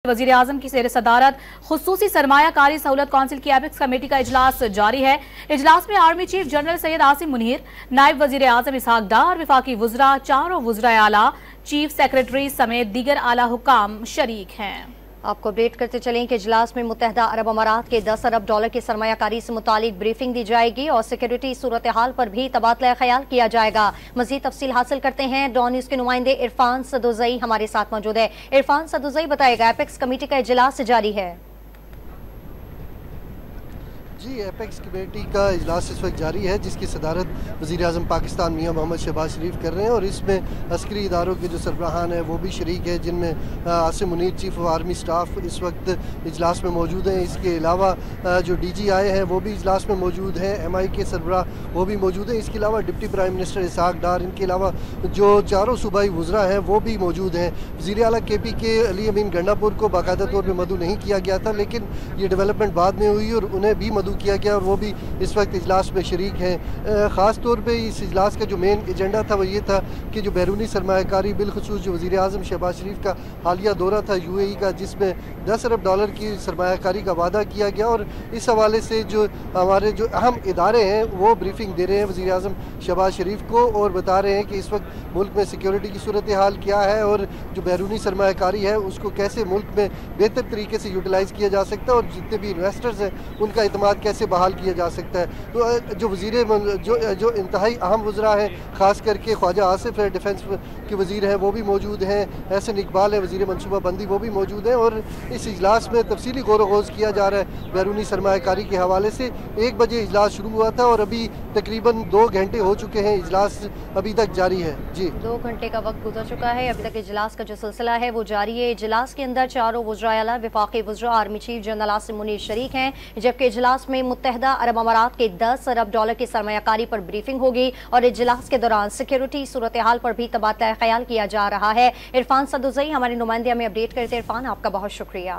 वज़ीर-ए-आज़म की ज़ेर सदारत खुसूसी सरमाया कारी सहूलत कौंसिल की एपेक्स कमेटी का इजलास जारी है। इजलास में army chief general Syed Asim Munir, नायब वज़ीर-ए-आज़म इसहाक डार, वफाकी वुज़रा, चारों वुज़राए आला, चीफ सेक्रेटरी समेत दीगर आला हुक्काम शरीक हैं। आपको अपडेट करते चलें कि इजलास में मुत्तहदा अरब अमारात के 10 अरब डॉलर की सरमायाकारी से मुतालिक ब्रीफिंग दी जाएगी और सिक्योरिटी सूरत हाल पर भी तबादला ख्याल किया जाएगा। मजीद तफसील हासिल करते हैं। डॉन न्यूज़ के नुमाइंदे इरफान सदुज़ई हमारे साथ मौजूद है। इरफान सदुज़ई बताएगा, एपेक्स कमेटी का इजलास जारी है। जी, एपेक्स कमेटी का इजलास इस वक्त जारी है, जिसकी सदारत वज़ीर-ए-आज़म पाकिस्तान मियां मोहम्मद शहबाज शरीफ कर रहे हैं और इसमें अस्करी इदारों के जो सरबराहान हैं वो भी शरीक है, जिनमें Asim Munir chief of army staff इस वक्त इजलास में मौजूद हैं। इसके अलावा जो DG आए हैं वो भी इजलास में मौजूद हैं, MI के सरबराह वो भी मौजूद हैं। इसके अलावा डिप्टी प्राइम मिनिस्टर इसहाक डार, इनके अलावा जो चारों सूबाई वुज़रा हैं वो भी मौजूद हैं। वज़ीर आला KP के अली अमीन गंडापुर को बाकायदा तौर पर मदऊ नहीं किया गया था, लेकिन ये डेवलपमेंट बाद में हुई और उन्हें भी मदऊ किया गया और वो भी इस वक्त इजलास में शरीक हैं। ख़ास तौर पे इस इजलास का जो मेन एजेंडा था वो ये था कि जो बैरूनी सरमायाकारी बिलखुसूस जो वज़ीर-ए-आज़म शहबाज शरीफ का हालिया दौरा था UAE का, जिसमें 10 अरब डॉलर की सरमायाकारी का वादा किया गया, और इस हवाले से जो हमारे जो अहम इदारे हैं वो ब्रीफिंग दे रहे हैं वज़ीर-ए-आज़म शहबाज शरीफ को और बता रहे हैं कि इस वक्त मुल्क में सिक्योरिटी की सूरत हाल क्या है और जो बैरूनी सरमायाकारी है उसको कैसे मुल्क में बेहतर तरीके से यूटिलाइज़ किया जा सकता है और जितने भी इन्वेस्टर्स हैं उनका एतमाद कैसे बहाल किया जा सकता है। तो जो इंतहाई अहम वज़रा हैं, ख़ास करके ख्वाजा आसिफ है, डिफेंस के वज़ीर हैं, वो भी मौजूद हैं। एहसन इकबाल है, वज़ीर मनसूबा बंदी, वो भी मौजूद हैं और इस इजलास में तफसीली गौर ग़ौज़ किया जा रहा है बैरूनी सरमायाकारी के हवाले से। 1 बजे इजलास शुरू हुआ था और अभी तकरीबन 2 घंटे हो चुके हैं, इजलास अभी तक जारी है। जी, 2 घंटे का वक्त गुजर चुका है, अभी तक इजलास का जो सिलसिला है वो जारी है। इजलास के अंदर चारों वुज़राए आला, वफाकी वुज़रा, army chief general Asim Munir शरीक हैं, जबकि इजलास में मुत्तहदा अरब अमारात के 10 अरब डॉलर की सरमायाकारी पर ब्रीफिंग होगी और इजलास के दौरान सिक्योरिटी सूरत हाल पर भी तबादला ख्याल किया जा रहा है। इरफान सदुज़ई हमारे नुमाइंदे हमें अपडेट करते। इरफान, आपका बहुत शुक्रिया।